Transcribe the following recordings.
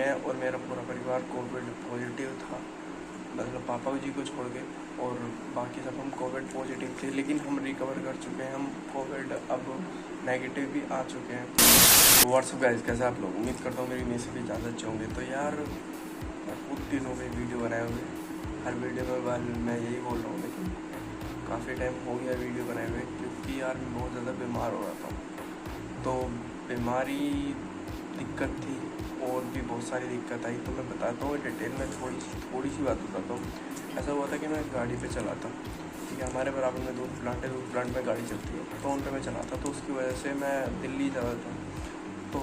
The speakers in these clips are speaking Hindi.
मैं और मेरा पूरा परिवार कोविड पॉजिटिव था, मतलब पापा जी को छोड़ के, और बाकी सब हम कोविड पॉजिटिव थे, लेकिन हम रिकवर कर चुके हैं। हम कोविड अब नेगेटिव भी आ चुके हैं। व्हाट्सअप गाइस, कैसे आप लोग? उम्मीद करता हूँ मेरी मेरे से भी ज़्यादा अच्छे होंगे। तो यार कुछ दिन हो गए वीडियो बनाए हुए, हर वीडियो में मैं यही बोल रहा हूँ, लेकिन काफ़ी टाइम हो गया वीडियो बनाए हुए, क्योंकि यार मैं बहुत ज़्यादा बीमार हो रहा था। तो बीमारी दिक्कत थी और भी बहुत सारी दिक्कत आई, तो मैं बताता हूँ डिटेल में। थोड़ी सी बात बताता हूँ। ऐसा हुआ था कि मैं गाड़ी पे चला था, ठीक है। हमारे बराबर में दूध प्लांट है, दूध प्लांट में गाड़ी चलती है, तो उन पर मैं चला था। तो उसकी वजह से मैं दिल्ली जा रहा था, तो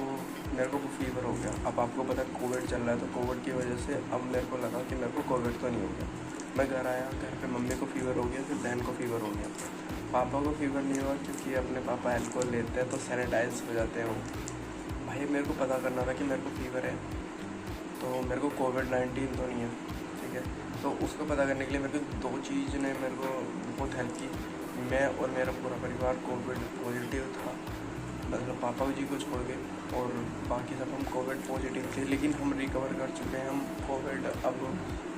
मेरे को फीवर हो गया। अब आपको पता है कोविड चल रहा है, तो कोविड की वजह से अब मेरे को लगा कि मेरे को कोविड तो नहीं हो गया। मैं घर आया, घर पे मम्मी को फीवर हो गया, फिर बहन को फीवर हो गया। पापा को फीवर नहीं हुआ, क्योंकि अपने पापा अल्कोहल लेते हैं तो सैनिटाइज हो जाते हैं वो। भाई मेरे को पता करना था कि मेरे को फीवर है, तो मेरे को कोविड-19 तो नहीं है, ठीक है। तो उसको पता करने के लिए मेरे को दो चीज़ ने मेरे को बहुत हेल्प की। मैं और मेरा पूरा परिवार कोविड पॉजिटिव था, मतलब पापा जी को छोड़ के, और बाकी सब हम कोविड पॉजिटिव थे, लेकिन हम रिकवर कर चुके हैं। हम कोविड अब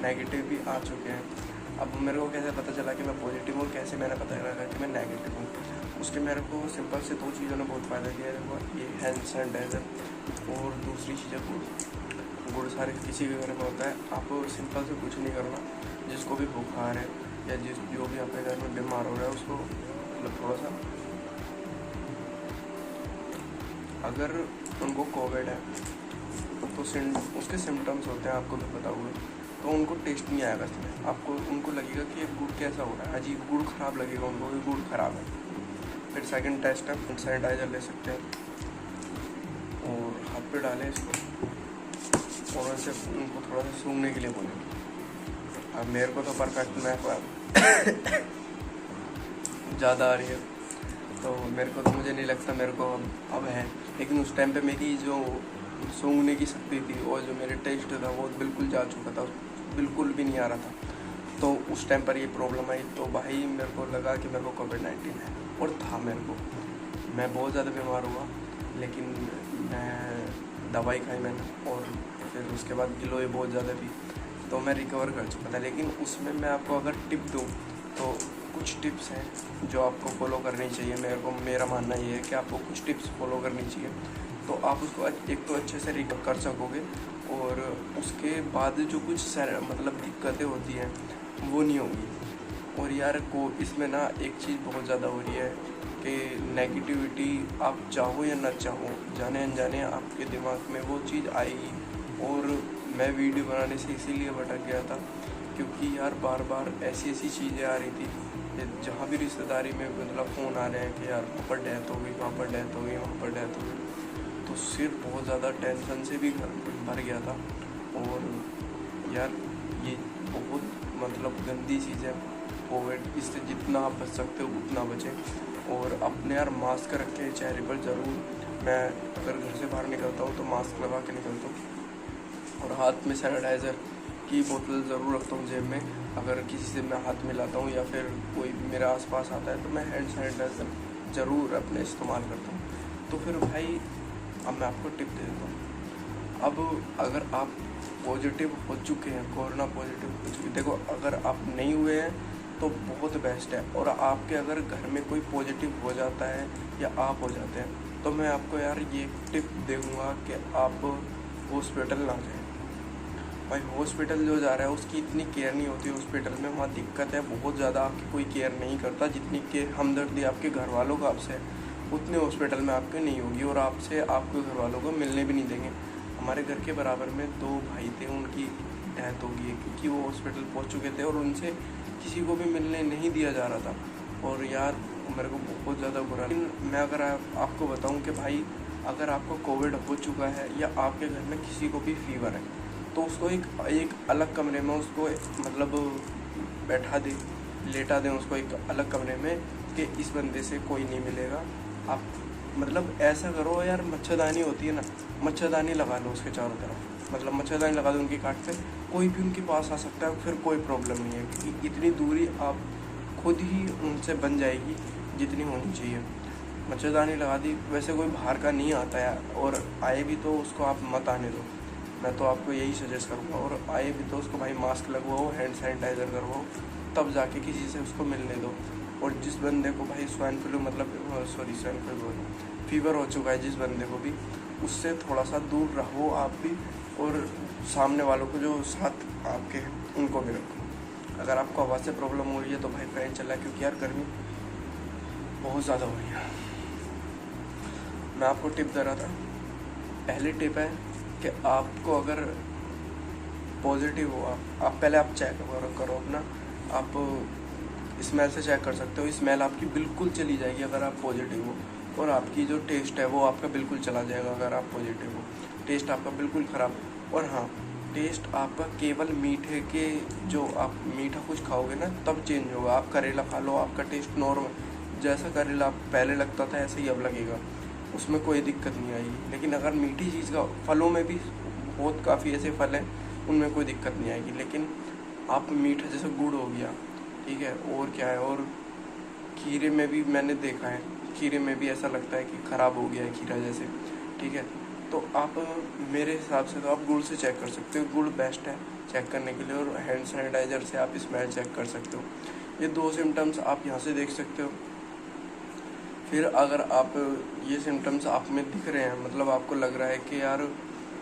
नेगेटिव भी आ चुके हैं। अब मेरे को कैसे पता चला कि मैं पॉजिटिव हूँ, कैसे मैंने पता लगा कि मैं नेगेटिव हूँ? उसके मेरे को सिंपल से दो चीज़ों ने बहुत फ़ायदा किया। देखो, ये हैंड सैनिटाइज़र, और दूसरी चीज़ है गुड़। सारे किसी के घर में होता है। आप सिंपल से कुछ नहीं करना, जिसको भी बुखार है या जो भी आपके घर में बीमार हो रहा है, उसको मतलब थोड़ा सा, अगर उनको कोविड है तो उसके सिम्टम्स होते हैं, आपको भी पता हुआ, तो उनको टेस्ट नहीं आएगा इसमें। आपको उनको लगेगा कि ये गुड़ कैसा हो रहा है, अजीब गुड़ ख़राब लगेगा उनको, ये गुड़ ख़राब है। फिर सेकंड टेस्ट है, फिर सैनिटाइज़र ले सकते हैं और हाथ पे डालें इसको, और ऐसे उनको थोड़ा सा सूंघने के लिए बोलें। अब मेरे को तो परफेक्ट मैं ज़्यादा आ रही है, तो मेरे को तो मुझे नहीं लगता मेरे को अब है, लेकिन उस टाइम पे मेरी जो सूंघने की शक्ति थी और जो मेरे टेस्ट था वो बिल्कुल जा चुका था, बिल्कुल भी नहीं आ रहा था। तो उस टाइम पर ये प्रॉब्लम आई, तो भाई मेरे को लगा कि मेरे को कोविड-19 है, और था मेरे को। मैं बहुत ज़्यादा बीमार हुआ, लेकिन मैं दवाई खाई मैंने, और फिर उसके बाद गिलोय बहुत ज़्यादा थी, तो मैं रिकवर कर चुका था। लेकिन उसमें मैं आपको अगर टिप दूँ तो कुछ टिप्स हैं जो आपको फॉलो करनी चाहिए। मेरा मानना ये है कि आपको कुछ टिप्स फॉलो करनी चाहिए, तो आप उसको एक तो अच्छे से रिकवर कर सकोगे, और उसके बाद जो कुछ मतलब दिक्कतें होती हैं वो नहीं होगी। और यार इसमें ना एक चीज़ बहुत ज़्यादा हो रही है कि नेगेटिविटी, आप चाहो या ना चाहो, जाने अनजाने आपके दिमाग में वो चीज़ आएगी। और मैं वीडियो बनाने से इसीलिए भटक गया था, क्योंकि यार बार बार ऐसी चीज़ें आ रही थी, जहाँ भी रिश्तेदारी में मतलब फ़ोन आ रहे हैं कि यार वहाँ पर डेथ हो गई, वहाँ पर डेथ हो गई, वहाँ पर डेथ हो गई, तो सिर बहुत ज़्यादा टेंशन से भी भर गया था। और यार ये बहुत मतलब गंदी चीज़ है कोविड, इससे जितना आप बच सकते हो उतना बचें। और अपने यार मास्क रखें चेहरे पर ज़रूर। मैं अगर घर से बाहर निकलता हूँ तो मास्क लगा के निकलता हूँ, और हाथ में सैनिटाइज़र की बोतल ज़रूर रखता हूँ जेब में। अगर किसी से मैं हाथ मिलाता हूँ या फिर कोई भी मेरे आसपास आता है, तो मैं हैंड सैनिटाइज़र ज़रूर अपने इस्तेमाल करता हूँ। तो फिर भाई अब मैं आपको टिप दे देता हूँ। अब अगर आप पॉजिटिव हो चुके हैं, कोरोना पॉजिटिव हो चुके, देखो अगर आप नहीं हुए हैं तो बहुत बेस्ट है, और आपके अगर घर में कोई पॉजिटिव हो जाता है या आप हो जाते हैं, तो मैं आपको यार ये टिप दूँगा कि आप हॉस्पिटल ना जाएं। भाई हॉस्पिटल जो जा रहा है उसकी इतनी केयर नहीं होती हॉस्पिटल में, वहाँ दिक्कत है बहुत ज़्यादा, आपकी कोई केयर नहीं करता। जितनी केयर हमदर्दी आपके घर वालों को आपसे है, उतने हॉस्पिटल में आपके नहीं होगी, और आपसे आपके घर वालों को मिलने भी नहीं देंगे। हमारे घर के बराबर में 2 भाई थे, उनकी डेथ हो गई, क्योंकि वो हॉस्पिटल पहुँच चुके थे और उनसे किसी को भी मिलने नहीं दिया जा रहा था। और यार मेरे को बहुत ज़्यादा बुरा। लेकिन मैं अगर आपको बताऊँ कि भाई अगर आपको कोविड हो चुका है या आपके घर में किसी को भी फीवर है, तो उसको एक अलग कमरे में उसको मतलब बैठा दें, लेटा दें उसको एक अलग कमरे में, कि इस बंदे से कोई नहीं मिलेगा। आप मतलब ऐसा करो यार, मच्छरदानी होती है ना, मच्छरदानी लगा लो उसके चारों तरफ, मतलब मच्छरदानी लगा दो उनकी काट पे, कोई भी उनके पास आ सकता है, फिर कोई प्रॉब्लम नहीं है, क्योंकि इतनी दूरी आप खुद ही उनसे बन जाएगी जितनी होनी चाहिए। मच्छरदानी लगा दी, वैसे कोई बाहर का नहीं आता है, और आए भी तो उसको आप मत आने दो, मैं तो आपको यही सजेस्ट करूँगा। और आए भी तो उसको भाई मास्क लगवाओ, हैंड सैनिटाइज़र करवाओ, तब जाके किसी से उसको मिलने दो। और जिस बंदे को भाई स्वाइन फ्लू फीवर हो चुका है, जिस बंदे को भी, उससे थोड़ा सा दूर रहो आप भी, और सामने वालों को जो साथ आपके हैं उनको भी रखो। अगर आपको आवाज़ से प्रॉब्लम हो रही है तो भाई फैन चला, क्योंकि यार गर्मी बहुत ज़्यादा हो रही है। मैं आपको टिप दे रहा था, पहली टिप है कि आपको अगर पॉजिटिव हो, आप पहले आप चेक करो अपना, आप स्मेल से चेक कर सकते हो। स्मेल आपकी बिल्कुल चली जाएगी अगर आप पॉजिटिव हो, और आपकी जो टेस्ट है वो आपका बिल्कुल चला जाएगा अगर आप पॉजिटिव हो। टेस्ट आपका बिल्कुल ख़राब। और हाँ, टेस्ट आपका केवल मीठे के, जो आप मीठा कुछ खाओगे ना तब चेंज होगा। आप करेला खा लो, आपका टेस्ट नॉर्मल, जैसा करेला पहले लगता था ऐसे ही अब लगेगा, उसमें कोई दिक्कत नहीं आएगी। लेकिन अगर मीठी चीज़ का, फलों में भी बहुत काफ़ी ऐसे फल हैं उनमें कोई दिक्कत नहीं आएगी। लेकिन आप मीठा जैसे गुड़ हो गया, ठीक है, और क्या है, और खीरे में भी मैंने देखा है, खीरे में भी ऐसा लगता है कि ख़राब हो गया है खीरा जैसे, ठीक है। तो आप मेरे हिसाब से तो आप गुड़ से चेक कर सकते हो, गुड़ बेस्ट है चेक करने के लिए। और हैंड सैनिटाइज़र से आप स्मेल चेक कर सकते हो। ये 2 सिम्टम्स आप यहाँ से देख सकते हो। फिर अगर आप ये सिम्टम्स आप में दिख रहे हैं, मतलब आपको लग रहा है कि यार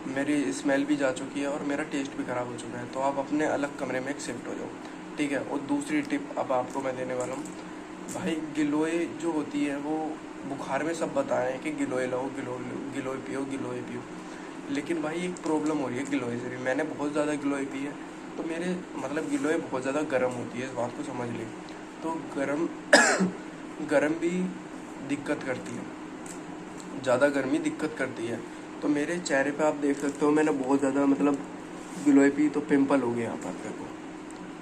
मेरी स्मेल भी जा चुकी है और मेरा टेस्ट भी ख़राब हो चुका है, तो आप अपने अलग कमरे में एक शिफ्ट हो जाओ, ठीक है। और दूसरी टिप अब आपको मैं देने वाला हूँ भाई, गिलोय जो होती है वो बुखार में सब बताए हैं कि गिलोय लो, गिलोय पियो। लेकिन भाई एक प्रॉब्लम हो रही है गिलोय से भी। मैंने बहुत ज़्यादा गिलोय पी है, तो मेरे मतलब गिलोय बहुत ज़्यादा गर्म होती है, इस बात को समझ लें। तो गर्म भी दिक्कत करती है, ज़्यादा गर्मी दिक्कत करती है। तो मेरे चेहरे पे आप देख सकते हो, मैंने बहुत ज़्यादा मतलब गिलोय पी तो पिंपल हो गए यहाँ पर देखो,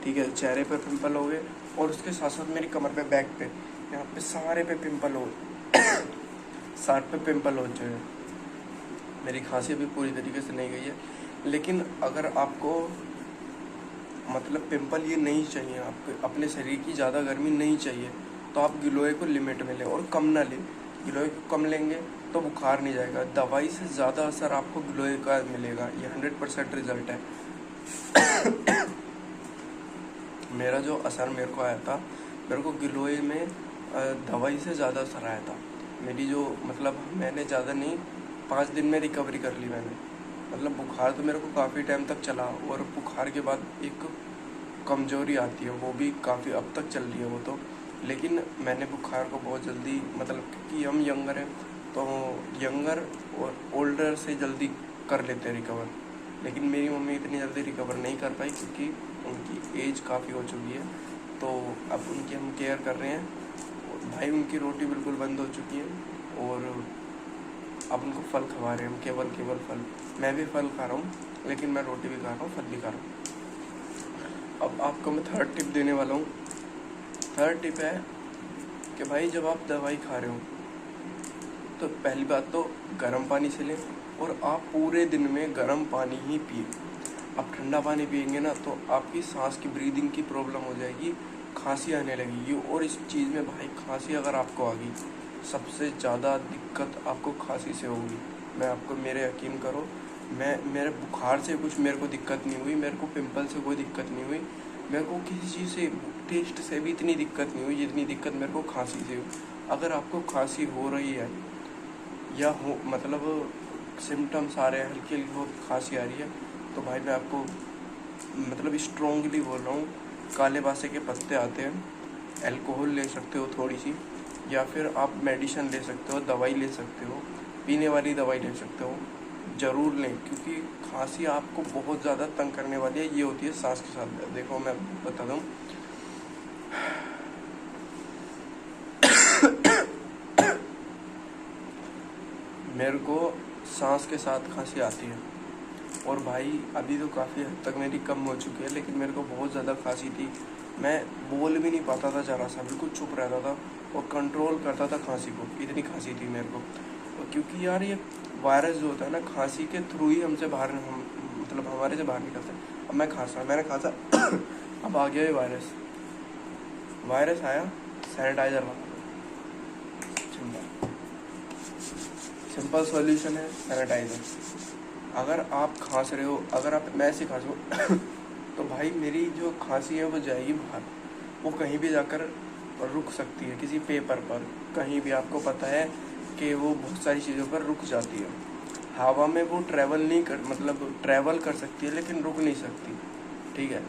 ठीक है, चेहरे पे पिंपल हो गए। और उसके साथ साथ मेरी कमर पे, बैक पे, यहाँ पे सारे पे पिंपल हो सारे पे पिंपल हो जाए। मेरी खांसी अभी पूरी तरीके से नहीं गई है, लेकिन अगर आपको मतलब पिंपल ये नहीं चाहिए, आपको अपने शरीर की ज़्यादा गर्मी नहीं चाहिए, तो आप गिलोय को लिमिट में लें और कम ना लें। गिलोय को कम लेंगे तो बुखार नहीं जाएगा। दवाई से ज़्यादा असर आपको गिलोय का मिलेगा, ये 100% रिजल्ट है। मेरा जो असर मेरे को आया था, मेरे को गिलोय में दवाई से ज़्यादा असर आया था। मेरी जो मतलब मैंने ज़्यादा नहीं, 5 दिन में रिकवरी कर ली मैंने। मतलब बुखार तो मेरे को काफ़ी टाइम तक चला, और बुखार के बाद एक कमज़ोरी आती है, वो भी काफ़ी अब तक चल रही है वो तो। लेकिन मैंने बुखार को बहुत जल्दी, मतलब क्योंकि हम यंगर हैं तो यंगर और ओल्डर से जल्दी कर लेते हैं रिकवर। लेकिन मेरी मम्मी इतनी जल्दी रिकवर नहीं कर पाई, क्योंकि उनकी एज काफ़ी हो चुकी है। तो अब उनकी हम केयर कर रहे हैं। भाई उनकी रोटी बिल्कुल बंद हो चुकी है, और अब उनको फल खवा रहे हैं हम, केवल फल। मैं भी फल खा रहा हूँ, लेकिन मैं रोटी भी खा रहा हूँ, फल भी खा रहा हूँ। अब आपको मैं 3rd टिप देने वाला हूँ। 3rd टिप है कि भाई जब आप दवाई खा रहे हो तो पहली बात तो गर्म पानी से लें, और आप पूरे दिन में गर्म पानी ही पिए। आप ठंडा पानी पिएंगे ना तो आपकी सांस की, ब्रीदिंग की प्रॉब्लम हो जाएगी, खांसी आने लगेगी। और इस चीज़ में भाई खांसी अगर आपको आ गई, सबसे ज़्यादा दिक्कत आपको खांसी से होगी। मैं आपको, मेरे यकीन करो, मेरे बुखार से कुछ मेरे को दिक्कत नहीं हुई, मेरे को पिंपल से कोई दिक्कत नहीं हुई, मेरे को किसी चीज़ से, टेस्ट से भी इतनी दिक्कत नहीं हुई जितनी दिक्कत मेरे को खांसी से हुई। अगर आपको खांसी हो रही है या हो, मतलब सिम्टम्स आ रहे हैं, हल्की हल्की बहुत खांसी आ रही है, तो भाई मैं आपको मतलब स्ट्रॉन्गली बोल रहा हूँ, काले बासे के पत्ते आते हैं, अल्कोहल ले सकते हो थोड़ी सी, या फिर आप मेडिसिन ले सकते हो, दवाई ले सकते हो, पीने वाली दवाई ले सकते हो, ज़रूर लें। क्योंकि खांसी आपको बहुत ज़्यादा तंग करने वाली है, ये होती है सांस के साथ। देखो मैं बता दूँ, मेरे को सांस के साथ खांसी आती है, और भाई अभी तो काफ़ी हद तक मेरी कम हो चुकी है, लेकिन मेरे को बहुत ज़्यादा खांसी थी। मैं बोल भी नहीं पाता था ज़रा सा, बिल्कुल चुप रहता था और कंट्रोल करता था खांसी को, इतनी खांसी थी मेरे को। और क्योंकि यार ये वायरस जो होता है ना, खांसी के थ्रू ही हमसे बाहर, हम मतलब हमारे से बाहर निकलता है। अब मैं खांसा, मैंने खांसा अब आ गया ये वायरस आया, सैनिटाइज़र लगा दो, सिंपल सॉल्यूशन है सैनिटाइज़र। अगर आप खांस रहे हो, अगर आप मैं ऐसे खांस हो तो भाई मेरी जो खांसी है वो जाएगी बाहर, वो कहीं भी जाकर रुक सकती है, किसी पेपर पर, कहीं भी आपको पता है कि वो बहुत सारी चीज़ों पर रुक जाती है। हवा में वो ट्रैवल नहीं कर मतलब ट्रैवल कर सकती है लेकिन रुक नहीं सकती, ठीक है।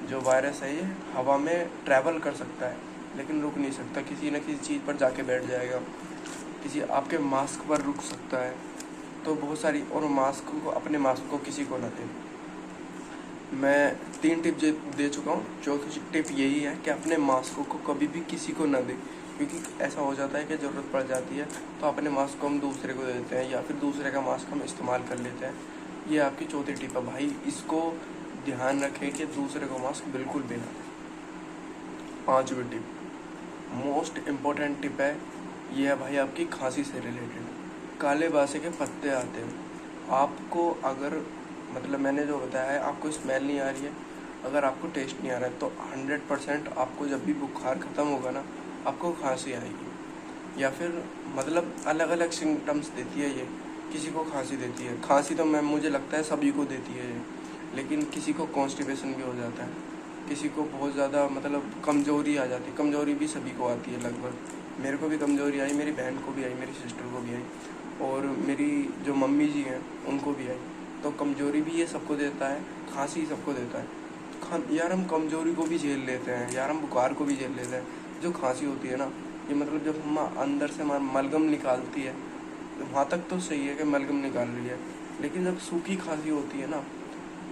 जो वायरस है ये हवा में ट्रैवल कर सकता है लेकिन रुक नहीं सकता, किसी न किसी चीज़ पर जाके बैठ जाएगा, किसी आपके मास्क पर रुक सकता है। तो बहुत सारी, और मास्क को, अपने मास्क को किसी को ना दें। मैं 3 टिप दे चुका हूँ, चौथी टिप यही है कि अपने मास्क को कभी भी किसी को ना दें, क्योंकि ऐसा हो जाता है कि ज़रूरत पड़ जाती है तो अपने मास्क को हम दूसरे को दे देते हैं या फिर दूसरे का मास्क हम इस्तेमाल कर लेते हैं। ये आपकी चौथी टिप है भाई, इसको ध्यान रखें कि दूसरे को मास्क बिल्कुल भी ना दें। 5वीं टिप, मोस्ट इम्पोर्टेंट टिप है, ये है भाई आपकी खांसी से रिलेटेड। काले बासे के पत्ते आते हैं, आपको अगर मतलब मैंने जो बताया है आपको स्मेल नहीं आ रही है, अगर आपको टेस्ट नहीं आ रहा है तो 100% आपको जब भी बुखार ख़त्म होगा ना आपको खांसी आएगी, या फिर मतलब अलग अलग सिम्टम्स देती है ये। किसी को खांसी देती है, खांसी तो मुझे लगता है सभी को देती है ये, लेकिन किसी को कॉन्स्टिपेशन भी हो जाता है, किसी को बहुत ज़्यादा मतलब कमज़ोरी आ जाती है। कमज़ोरी भी सभी को आती है लगभग, मेरे को भी कमज़ोरी आई, मेरी बहन को भी आई, मेरी सिस्टर को भी आई, और मेरी जो मम्मी जी हैं उनको भी आई। तो कमज़ोरी भी ये सबको देता है, खांसी सबको देता है। यार हम कमज़ोरी को भी झेल लेते हैं, यार हम बुखार को भी झेल लेते हैं। जो खांसी होती है ना, ये मतलब जब हम अंदर से मलगम निकालती है, तो वहाँ तक तो सही है कि मलगम निकाल रही है, लेकिन जब सूखी खांसी होती है ना,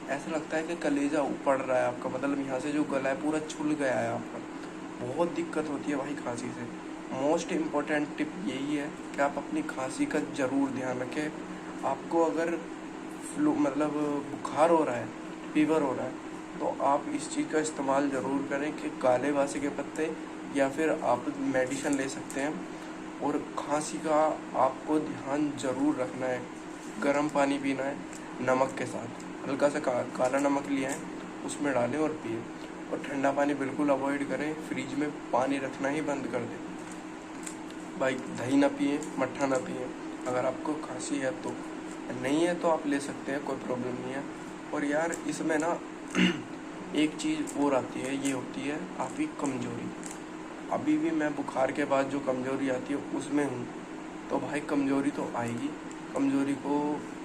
ऐसा लगता है कि कलेजा ऊपर रहा है आपका, मतलब यहाँ से जो गला है पूरा छुल गया है आपका। बहुत दिक्कत होती है भाई खांसी से। मोस्ट इम्पॉर्टेंट टिप यही है कि आप अपनी खांसी का ज़रूर ध्यान रखें। आपको अगर फ्लू मतलब बुखार हो रहा है, फीवर हो रहा है, तो आप इस चीज़ का इस्तेमाल ज़रूर करें कि काले बासे के पत्ते, या फिर आप मेडिसिन ले सकते हैं। और खांसी का आपको ध्यान ज़रूर रखना है, गर्म पानी पीना है नमक के साथ, हल्का सा काला नमक लिया है उसमें डालें और पिए। और ठंडा पानी बिल्कुल अवॉइड करें, फ्रिज में पानी रखना ही बंद कर दें भाई। दही ना पिए, मट्ठा ना पिए अगर आपको खांसी है तो, नहीं है तो आप ले सकते हैं, कोई प्रॉब्लम नहीं है। और यार इसमें ना एक चीज़ और आती है, ये होती है आपकी कमज़ोरी। अभी भी मैं बुखार के बाद जो कमज़ोरी आती है उसमें हूँ, तो भाई कमज़ोरी तो आएगी। कमज़ोरी को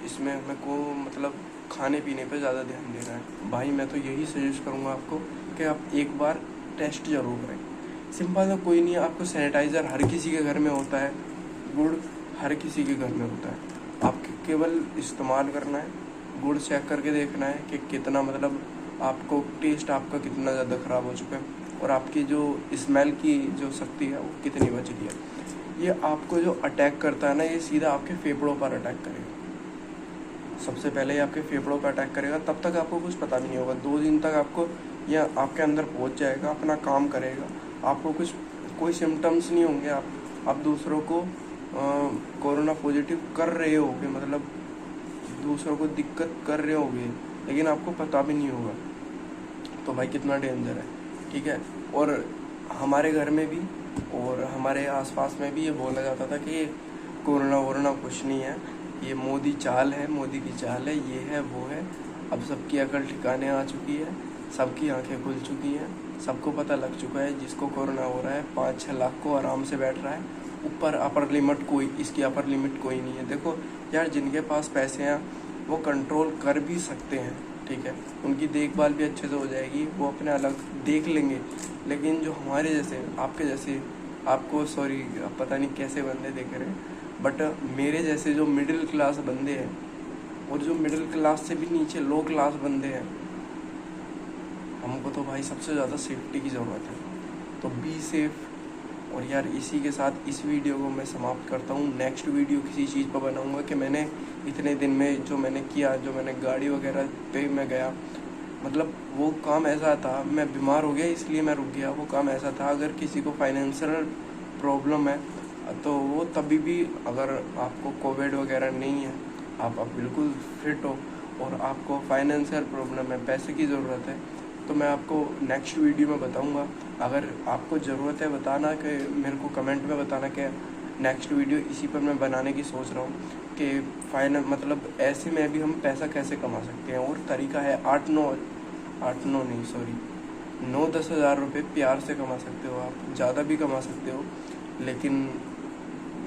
इसमें मेरे को मतलब खाने पीने पे ज़्यादा ध्यान देना है भाई। मैं तो यही सजेस्ट करूँगा आपको कि आप एक बार टेस्ट ज़रूर करें। सिंपल है, कोई नहीं है, आपको सैनिटाइज़र हर किसी के घर में होता है, गुड़ हर किसी के घर में होता है, आपको केवल इस्तेमाल करना है। गुड़ चेक करके देखना है कि कितना मतलब आपको टेस्ट आपका कितना ज़्यादा ख़राब हो चुका है, और आपकी जो स्मेल की जो शक्ति है वो कितनी बच रही है। ये आपको जो अटैक करता है ना, ये सीधा आपके फेफड़ों पर अटैक करेगा। सबसे पहले ये आपके फेफड़ों पर अटैक करेगा, तब तक आपको कुछ पता भी नहीं होगा। 2 दिन तक आपको यह आपके अंदर पहुंच जाएगा, अपना काम करेगा, आपको कोई सिम्टम्स नहीं होंगे। आप दूसरों को कोरोना पॉजिटिव कर रहे होगे, मतलब दूसरों को दिक्कत कर रहे होगे, लेकिन आपको पता भी नहीं होगा। तो भाई कितना डेंजर है, ठीक है। और हमारे घर में भी और हमारे आसपास में भी ये बोला जाता था कि कोरोना वोरोना कुछ नहीं है, ये मोदी चाल है, मोदी की चाल है, ये है वो है। अब सबकी अकल ठिकाने आ चुकी है, सबकी आंखें खुल चुकी हैं, सबको पता लग चुका है जिसको कोरोना हो रहा है 5-6 लाख को आराम से बैठ रहा है। ऊपर अपर लिमिट कोई, इसकी अपर लिमिट कोई नहीं है। देखो यार, जिनके पास पैसे हैं वो कंट्रोल कर भी सकते हैं, ठीक है, उनकी देखभाल भी अच्छे से हो जाएगी, वो अपने अलग देख लेंगे। लेकिन जो हमारे जैसे, आपके जैसे, आपको सॉरी पता नहीं कैसे बंदे देख रहे हैं, बट मेरे जैसे जो मिडिल क्लास बंदे हैं, और जो मिडिल क्लास से भी नीचे लो क्लास बंदे हैं, हमको तो भाई सबसे ज़्यादा सेफ्टी की ज़रूरत है। तो बी सेफ। और यार इसी के साथ इस वीडियो को मैं समाप्त करता हूँ। नेक्स्ट वीडियो किसी चीज़ पर बनाऊँगा कि मैंने इतने दिन में जो मैंने किया, जो मैंने गाड़ी वगैरह पे मैं गया, मतलब वो काम ऐसा था, मैं बीमार हो गया इसलिए मैं रुक गया। वो काम ऐसा था, अगर किसी को फाइनेंशियल प्रॉब्लम है तो वो तभी भी, अगर आपको कोविड वगैरह नहीं है, आप बिल्कुल फिट हो और आपको फाइनेंशियल प्रॉब्लम है, पैसे की ज़रूरत है, तो मैं आपको नेक्स्ट वीडियो में बताऊंगा। अगर आपको ज़रूरत है बताना, कि मेरे को कमेंट में बताना कि नेक्स्ट वीडियो इसी पर मैं बनाने की सोच रहा हूँ। कि फाइनल मतलब ऐसे में भी हम पैसा कैसे कमा सकते हैं। और तरीका है 9-10 हज़ार रुपये प्यार से कमा सकते हो, आप ज़्यादा भी कमा सकते हो, लेकिन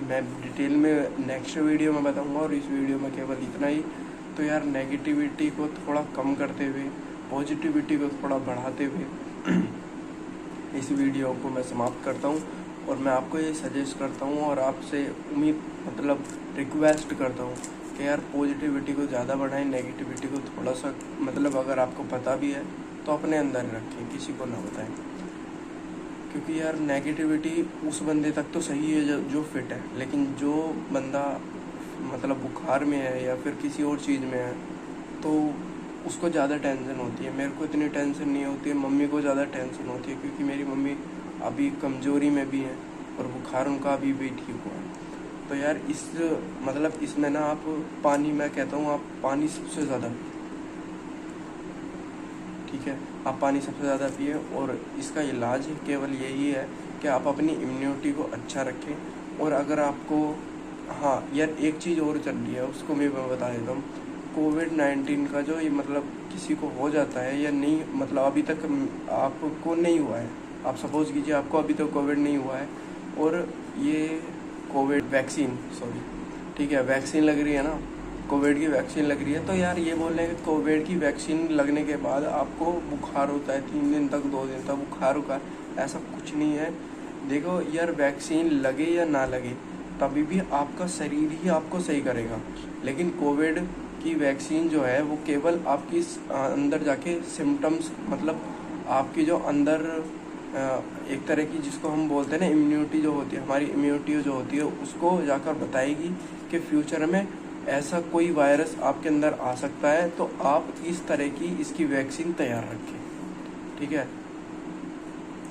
मैं डिटेल में नेक्स्ट वीडियो में बताऊंगा। और इस वीडियो में केवल इतना ही। तो यार नेगेटिविटी को थोड़ा कम करते हुए पॉजिटिविटी को थोड़ा बढ़ाते हुए इस वीडियो को मैं समाप्त करता हूँ। और मैं आपको ये सजेस्ट करता हूँ और आपसे मतलब रिक्वेस्ट करता हूँ कि यार पॉजिटिविटी को ज़्यादा बढ़ाएं, नेगेटिविटी को थोड़ा सा मतलब अगर आपको पता भी है तो अपने अंदर रखें, किसी को ना बताएं। क्योंकि यार नेगेटिविटी उस बंदे तक तो सही है जो फिट है, लेकिन जो बंदा मतलब बुखार में है या फिर किसी और चीज़ में है तो उसको ज़्यादा टेंशन होती है। मेरे को इतनी टेंशन नहीं होती है, मम्मी को ज़्यादा टेंशन होती है, क्योंकि मेरी मम्मी अभी कमज़ोरी में भी है और बुखार उनका अभी भी ठीक हुआ है। तो यार इसमें ना आप पानी, मैं कहता हूँ आप पानी सबसे ज़्यादा, ठीक है, आप पानी सबसे ज़्यादा पिए। और इसका इलाज केवल यही है कि आप अपनी इम्यूनिटी को अच्छा रखें। और अगर आपको, हाँ यार एक चीज़ और चल रही है, उसको मैं बता देता हूँ। कोविड-19 का जो ये मतलब किसी को हो जाता है या नहीं, मतलब अभी तक आपको नहीं हुआ है, आप सपोज कीजिए आपको अभी तक कोविड नहीं हुआ है और ये कोविड वैक्सीन, ठीक है, वैक्सीन लग रही है ना, कोविड की वैक्सीन लग रही है। तो यार ये बोल रहे हैं कि कोविड की वैक्सीन लगने के बाद आपको बुखार होता है 3 दिन तक, 2 दिन तक बुखार होगा, ऐसा कुछ नहीं है। देखो यार वैक्सीन लगे या ना लगे तभी भी आपका शरीर ही आपको सही करेगा। लेकिन कोविड की वैक्सीन जो है वो केवल आपकी अंदर जाके सिम्टम्स, मतलब आपकी जो अंदर एक तरह की जिसको हम बोलते हैं ना इम्यूनिटी जो होती है, हमारी इम्यूनिटी जो होती है उसको जाकर बताएगी कि फ्यूचर में ऐसा कोई वायरस आपके अंदर आ सकता है, तो आप इस तरह की इसकी वैक्सीन तैयार रखें, ठीक है।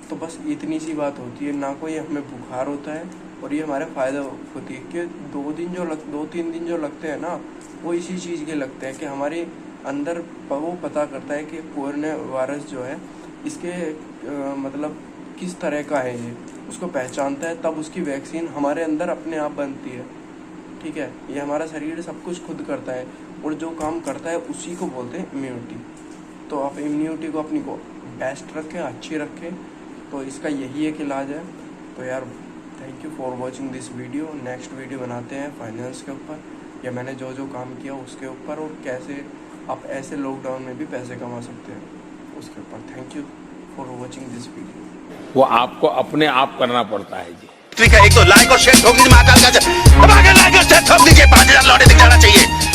तो बस इतनी सी बात होती है, ना कोई हमें बुखार होता है और ये हमारे फ़ायदा होती है कि 2-3 दिन जो लगते हैं ना वो इसी चीज़ के लगते हैं कि हमारे अंदर वो पता करता है कि कोरोना वायरस जो है इसके मतलब किस तरह का है, ये उसको पहचानता है, तब उसकी वैक्सीन हमारे अंदर अपने आप बनती है, ठीक है। ये हमारा शरीर सब कुछ खुद करता है और जो काम करता है उसी को बोलते हैं इम्यूनिटी। तो आप इम्यूनिटी को अपनी को बेस्ट रखें, अच्छी रखें, तो इसका यही एक इलाज है। तो यार thank you for watching this video. Next video बनाते हैं फाइनेंस के ऊपर, या मैंने जो काम किया उसके ऊपर, और कैसे आप ऐसे लॉकडाउन में भी पैसे कमा सकते हैं उसके ऊपर। Thank you for watching this video. वो आपको अपने आप करना पड़ता है जी। एक तो लाइक और शेयर ठोक दीजिए, महाकाल का लाइक और शेयर ठोक दीजिए, 5000 लौटे दिख जाना चाहिए।